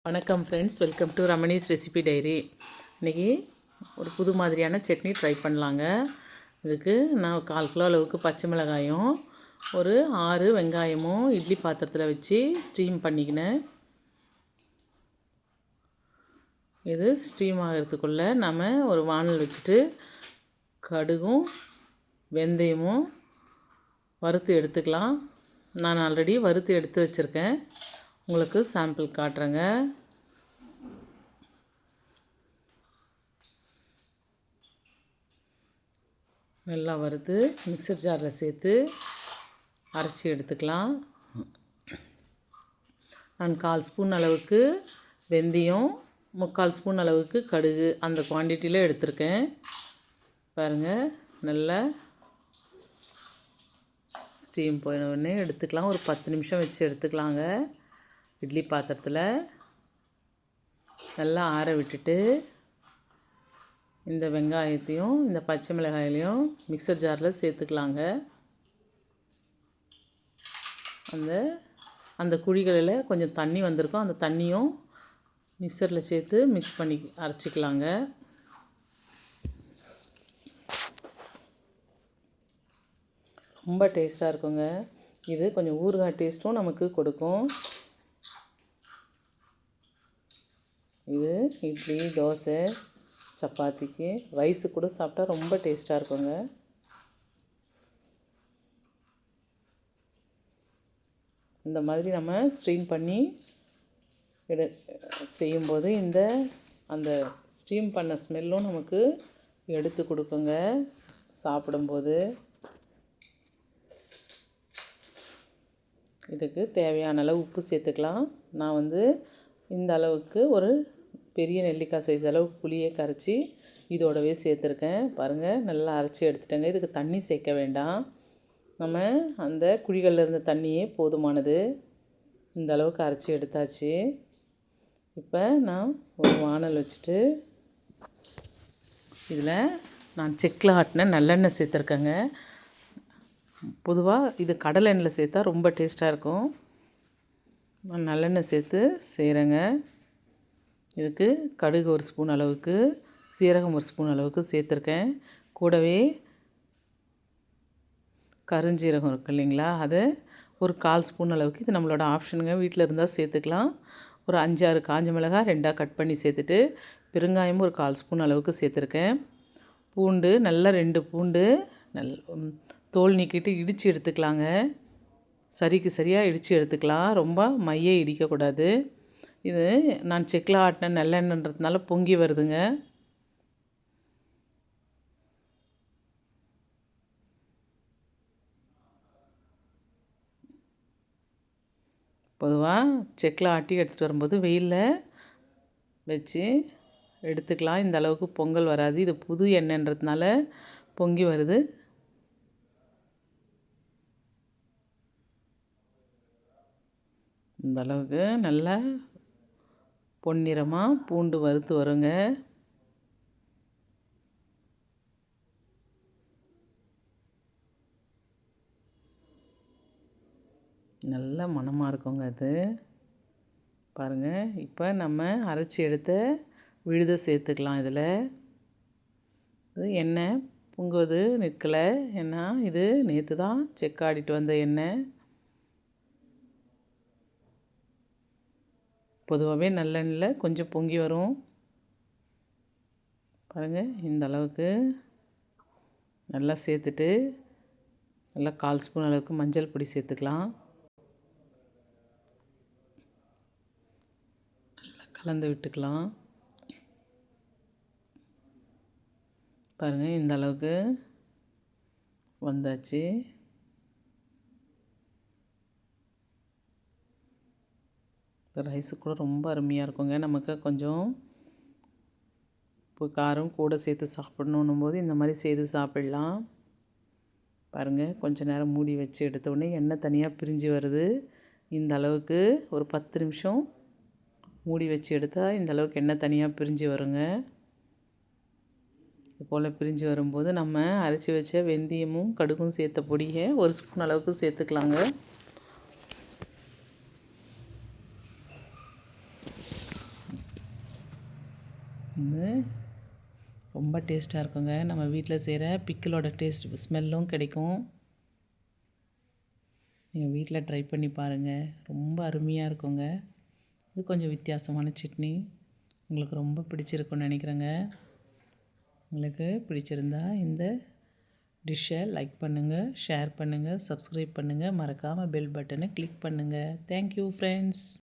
வணக்கம் friends, welcome to Ramani's recipe diary. இன்றைக்கி ஒரு புது மாதிரியான சட்னி ட்ரை பண்ணலாங்க. இதுக்கு நான் 1/4 கிலோ அளவுக்கு பச்சை மிளகாயும் ஒரு 6 வெங்காயமும் இட்லி பாத்திரத்தில் வச்சு ஸ்டீம் பண்ணிக்கினேன். இது ஸ்டீம் ஆகிறதுக்குள்ளே நம்ம ஒரு வானல் வச்சுட்டு கடுகும் வெந்தயமும் வறுத்து எடுத்துக்கலாம். நான் ஆல்ரெடி வறுத்து எடுத்து வச்சுருக்கேன், உங்களுக்கு சாம்பிள் காட்டுறேங்க. நல்லா வறுத்து மிக்சர் ஜாரில் சேர்த்து அரைச்சி எடுத்துக்கலாம். நான் 1/4 ஸ்பூன் அளவுக்கு வெந்தயம், 3/4 ஸ்பூன் அளவுக்கு கடுகு அந்த குவான்டிட்டியில் எடுத்திருக்கேன். பாருங்கள், நல்லா ஸ்டீம் போயின உடனே எடுத்துக்கலாம். ஒரு 10 நிமிஷம் வச்சு எடுத்துக்கலாங்க. இட்லி பாத்திரத்தில் நல்லா ஆற விட்டுட்டு இந்த வெங்காயத்தையும் இந்த பச்சை மிளகாயிலையும் மிக்சர் ஜாரில் சேர்த்துக்கலாங்க. அந்த குழிகளில் கொஞ்சம் தண்ணி வந்திருக்கும், அந்த தண்ணியும் மிக்சரில் சேர்த்து மிக்ஸ் பண்ணி அரைச்சிக்கலாங்க. ரொம்ப டேஸ்ட்டாக இருக்குங்க. இது கொஞ்சம் ஊறுகாய் டேஸ்ட்டும் நமக்கு கொடுக்கும். இது இட்லி, தோசை, சப்பாத்திக்கு, ரைஸு கூட சாப்பிட்டா ரொம்ப டேஸ்ட்டாக இருக்குங்க. இந்த மாதிரி நம்ம ஸ்டீம் பண்ணி செய்யும்போது அந்த ஸ்டீம் பண்ண ஸ்மெல்லும் நமக்கு எடுத்து கொடுக்குங்க சாப்பிடும்போது. இதுக்கு தேவையான அளவு உப்பு சேர்த்துக்கலாம். நான் இந்த அளவுக்கு ஒரு பெரிய நெல்லிக்காய் சைஸ் அளவு புளியை கரைச்சி இதோடவே சேர்த்துருக்கேன். பாருங்கள், நல்லா அரைச்சி எடுத்துட்டேங்க. இதுக்கு தண்ணி சேர்க்க வேண்டாம், நம்ம அந்த குழிகளில் இருந்த தண்ணியே போதுமானது. இந்த அளவுக்கு அரைச்சி எடுத்தாச்சு. இப்போ நான் ஒரு வானல் வச்சுட்டு இதில் நான் செக்கில் ஆட்டின நல்லெண்ணெய் சேர்த்துருக்கேங்க. பொதுவாக இது கடலை எண்ணெயில் சேர்த்தா ரொம்ப டேஸ்ட்டாக இருக்கும். நான் நல்லெண்ணெய் சேர்த்து செய்கிறேங்க. இதுக்கு கடுகு 1 ஸ்பூன் அளவுக்கு, சீரகம் 1 ஸ்பூன் அளவுக்கு சேர்த்துருக்கேன். கூடவே கருஞ்சீரகம் இருக்கு இல்லைங்களா, அது ஒரு 1/4 ஸ்பூன் அளவுக்கு. இது நம்மளோட ஆப்ஷனுங்க, வீட்டில் இருந்தால் சேர்த்துக்கலாம். ஒரு 5-6 காஞ்ச மிளகாய் 2ஆக கட் பண்ணி சேர்த்துட்டு பெருங்காயமும் ஒரு 1/4 ஸ்பூன் அளவுக்கு சேர்த்துருக்கேன். பூண்டு நல்லா 2 பூண்டு தோல் நீக்கிட்டு இடித்து எடுத்துக்கலாங்க. சரிக்கு சரியாக இடித்து எடுத்துக்கலாம், ரொம்ப மைய இடிக்கக்கூடாது. இது நான் செக்கில் ஆட்டின நல்லெண்ணன்றதுனால பொங்கி வருதுங்க. பொதுவாக செக்கில் ஆட்டி எடுத்துகிட்டு வரும்போது வெயிலில் வச்சு எடுத்துக்கலாம். இந்த அளவுக்கு பொங்கல் வராது. இது புது எண்ணெய்ன்றதுனால பொங்கி வருது. இந்த அளவுக்கு நல்லா பொன்னிறமாக பூண்டு வறுத்து வருங்க. நல்ல மணமாக இருக்குங்க அது. பாருங்கள், இப்போ நம்ம அரைச்சி எடுத்த விழுதை சேர்த்துக்கலாம். இதில் இது எண்ணெய் பொங்குவது நிற்கலை, ஏன்னா இது நேற்று தான் செக்காடிட்டு வந்த எண்ணெய். பொதுவாகவே நல்லெண்ணெயில் கொஞ்சம் பொங்கி வரும். பாருங்கள், இந்த அளவுக்கு நல்லா சேர்த்துட்டு நல்லா 1/4 ஸ்பூன் அளவுக்கு மஞ்சள் பொடி சேர்த்துக்கலாம். நல்லா கலந்து விட்டுக்கலாம். பாருங்கள், இந்த அளவுக்கு வந்தாச்சு. ரைஸு கூட ரொம்ப அருமையாக இருக்குங்க. நமக்கு கொஞ்சம் இப்போ காரம் கூட சேர்த்து சாப்பிடணும் போது இந்த மாதிரி செய்து சாப்பிடலாம். பாருங்கள், கொஞ்சம் நேரம் மூடி வச்சு எடுத்தோடனே எண்ணெய் தனியாக பிரிஞ்சு வருது. இந்த அளவுக்கு ஒரு 10 நிமிஷம் மூடி வச்சு எடுத்தால் இந்த அளவுக்கு எண்ணெய் தனியாக பிரிஞ்சு வருங்க. இது போல் பிரிஞ்சு வரும்போது நம்ம அரைச்சி வச்ச வெந்தயமும் கடுகும் சேர்த்த பொடியை 1 ஸ்பூன் அளவுக்கு சேர்த்துக்கலாங்க. வந்து ரொம்ப டேஸ்ட்டாக இருக்குங்க. நம்ம வீட்டில் செய்கிற பிக்கிளோட டேஸ்ட் ஸ்மெல்லும் கிடைக்கும். நீங்கள் வீட்டில் ட்ரை பண்ணி பாருங்கள். ரொம்ப அருமையாக இருக்குங்க. இது கொஞ்சம் வித்தியாசமான சட்னி. உங்களுக்கு ரொம்ப பிடிச்சிருக்குன்னு நினைக்கிறேங்க. உங்களுக்கு பிடிச்சிருந்தா இந்த டிஷ்ஷை லைக் பண்ணுங்கள், ஷேர் பண்ணுங்கள், சப்ஸ்கிரைப் பண்ணுங்கள். மறக்காமல் பெல் பட்டனை கிளிக் பண்ணுங்கள். Thank you friends.